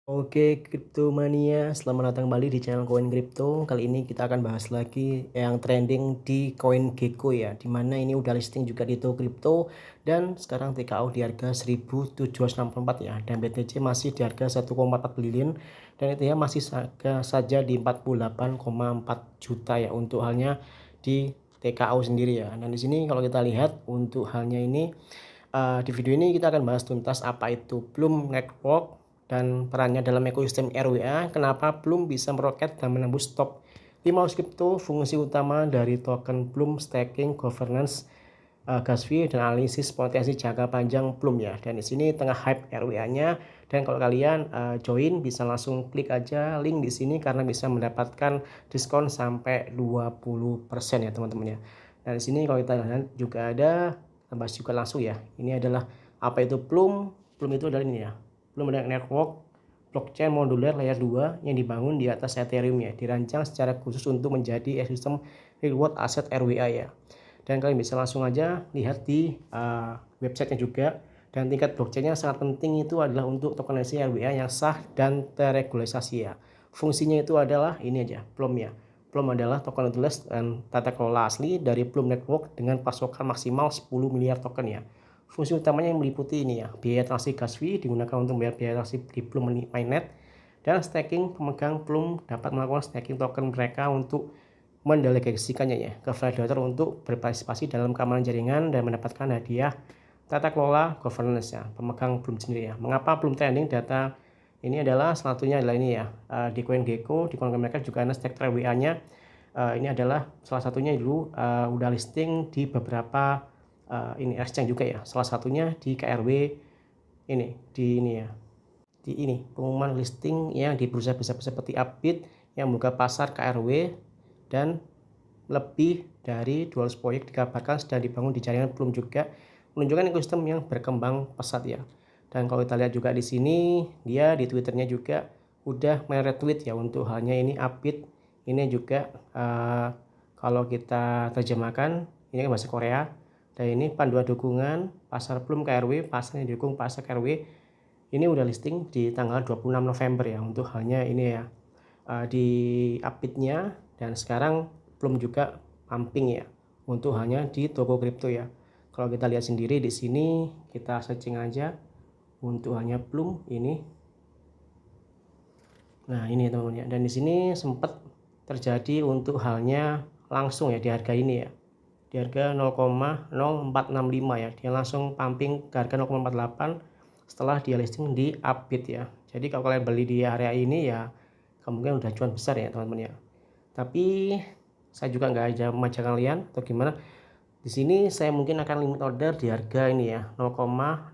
Oke, Kriptomania, selamat datang kembali di channel Koin Kripto. Kali ini kita akan bahas lagi yang trending di Koin Gecko ya, dimana ini udah listing juga di Toko Kripto dan sekarang TKO di harga 1.764 ya, dan BTC masih di harga 1,4 triliun dan itu ya masih saja di 48,4 juta ya untuk halnya di TKO sendiri ya. Dan di sini kalau kita lihat untuk halnya ini di video ini kita akan bahas tuntas apa itu Bloom Network dan perannya dalam ekosistem RWA, kenapa Bloom bisa meroket dan menembus top 500 kripto, fungsi utama dari token Bloom, staking, governance, gas fee, dan analisis potensi jangka panjang Bloom ya. Dan di sini tengah hype RWA-nya, dan kalau kalian join bisa langsung klik aja link di sini karena bisa mendapatkan diskon sampai 20% ya teman-teman ya. Dan di sini kalau kita lihat juga ada bahas juga langsung ya. Ini adalah apa itu Bloom? Bloom itu adalah ini ya. Bloom adalah network blockchain modular layer 2 yang dibangun di atas Ethereum ya, dirancang secara khusus untuk menjadi ekosistem reward aset RWA ya. Dan kalian bisa langsung aja lihat di websitenya juga. Dan tingkat blockchainnya sangat penting itu adalah untuk tokenisasi RWA yang sah dan terregulasi ya. Fungsinya itu adalah ini aja, Bloom ya. Bloom adalah token utilitas dan tata kelola asli dari Bloom Network dengan pasokan maksimal 10 miliar token ya. Fungsi utamanya yang meliputi ini ya, biaya transaksi gas fee digunakan untuk membayar biaya transaksi di Bloom Mainnet, dan staking, pemegang Bloom dapat melakukan staking token mereka untuk mendelegasikannya ya ke validator untuk berpartisipasi dalam keamanan jaringan dan mendapatkan hadiah tata kelola governance ya, pemegang Bloom sendiri ya. Mengapa Bloom trending data ini adalah salah satunya adalah ini ya, di CoinGecko, di koin mereka juga ada stack WA-nya. Ini adalah salah satunya dulu udah listing di beberapa ini exchange juga ya. Salah satunya di KRW ini, di ini ya. Di ini pengumuman listing yang di bursa besar seperti Upbit yang membuka pasar KRW, dan lebih dari 200 proyek dikabarkan sedang dibangun di jaringan Bloom juga, menunjukkan ekosistem yang berkembang pesat ya. Dan kalau kita lihat juga di sini, dia di Twitternya juga udah retweet ya untuk halnya ini Upbit. Ini juga kalau kita terjemahkan, ini kan bahasa Korea. Dan ini panduan dukungan pasar Bloom KRW, pasar yang didukung pasar KRW. Ini udah listing di tanggal 26 November ya untuk halnya ini ya, di Upbitnya, dan sekarang belum juga pumping ya untuk hanya di toko kripto ya. Kalau kita lihat sendiri di sini, kita searching aja untuk hanya Bloom ini. Nah, ini teman-teman ya. Dan di sini sempat terjadi untuk halnya langsung ya di harga ini ya. Di harga 0,0465 ya. Dia langsung pumping ke harga 0,48 setelah dia listing di Upbit ya. Jadi kalau kalian beli di area ini ya kemungkinan udah cuan besar ya teman-teman ya. Tapi saya juga nggak aja memajang kalian atau gimana. Di sini saya mungkin akan limit order di harga ini ya 0,0836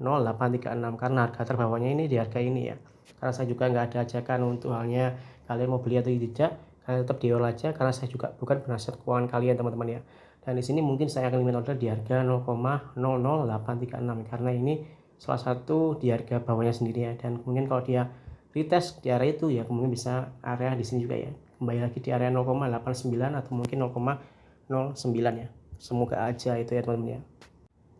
karena harga terbawahnya ini di harga ini ya. Karena saya juga nggak ada ajakan untuk halnya kalian mau beli atau tidak, kalian tetap di hold aja karena saya juga bukan penasihat keuangan kalian teman-teman ya. Dan di sini mungkin saya akan limit order di harga 0,00836 karena ini salah satu di harga bawahnya sendiri ya. Dan kemudian kalau dia retest di area itu ya kemudian bisa area di sini juga ya. Kembali lagi di area 0,89 atau mungkin 0,09 ya. Semoga aja itu ya teman-teman ya.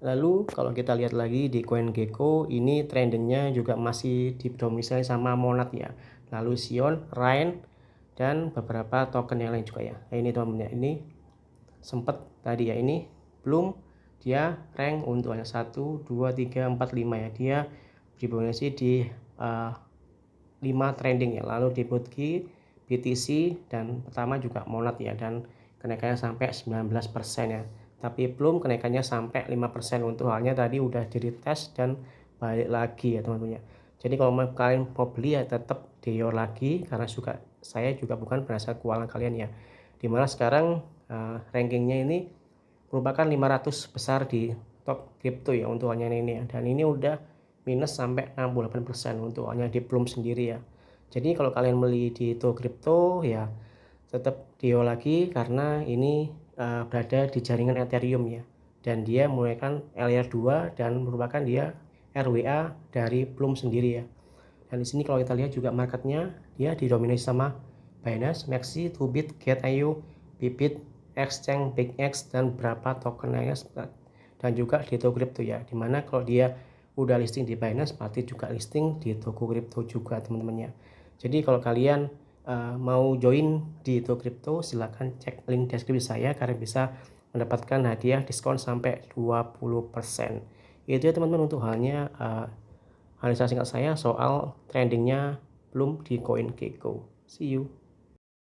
Lalu kalau kita lihat lagi di CoinGecko, ini trendingnya juga masih didominasi sama Monad ya. Lalu Sion, Rain, dan beberapa token yang lain juga ya. Nah, ini teman-teman ya, ini sempat tadi ya, ini belum dia rank untuk hanya 1, 2, 3, 4, 5 ya. Dia didominasi di 5 trending ya. Lalu di Botki, BTC, dan pertama juga Monad ya, dan kenaikannya sampai 19% ya. Tapi belum kenaikannya sampai 5% untuk halnya tadi udah di retest dan balik lagi ya teman-teman ya. Jadi kalau kalian mau beli ya tetap dior lagi karena saya juga bukan penasihat keuangan kalian ya. Dimana sekarang rankingnya ini merupakan 500 besar di top crypto ya untuk halnya ini ya. Dan ini udah minus sampai 68% untuk hanya di Bloom sendiri ya. Jadi kalau kalian beli di Toko Kripto ya tetap Dio lagi karena ini berada di jaringan Ethereum ya, dan dia menggunakan layer 2 dan merupakan dia RWA dari Bloom sendiri ya. Dan di sini kalau kita lihat juga marketnya dia didominasi sama Binance, Maxi, Tubit, Gate.io, Bybit, Exchange, BigX, dan beberapa token lainnya dan juga di Toko Kripto ya. Dimana kalau dia udah listing di Binance pasti juga listing di toko kripto juga teman-teman ya. Jadi kalau kalian mau join di toko kripto silahkan cek link deskripsi saya karena bisa mendapatkan hadiah diskon sampai 20%. Itu ya teman-teman untuk halnya analisa singkat saya soal trendingnya belum di CoinGecko. See you.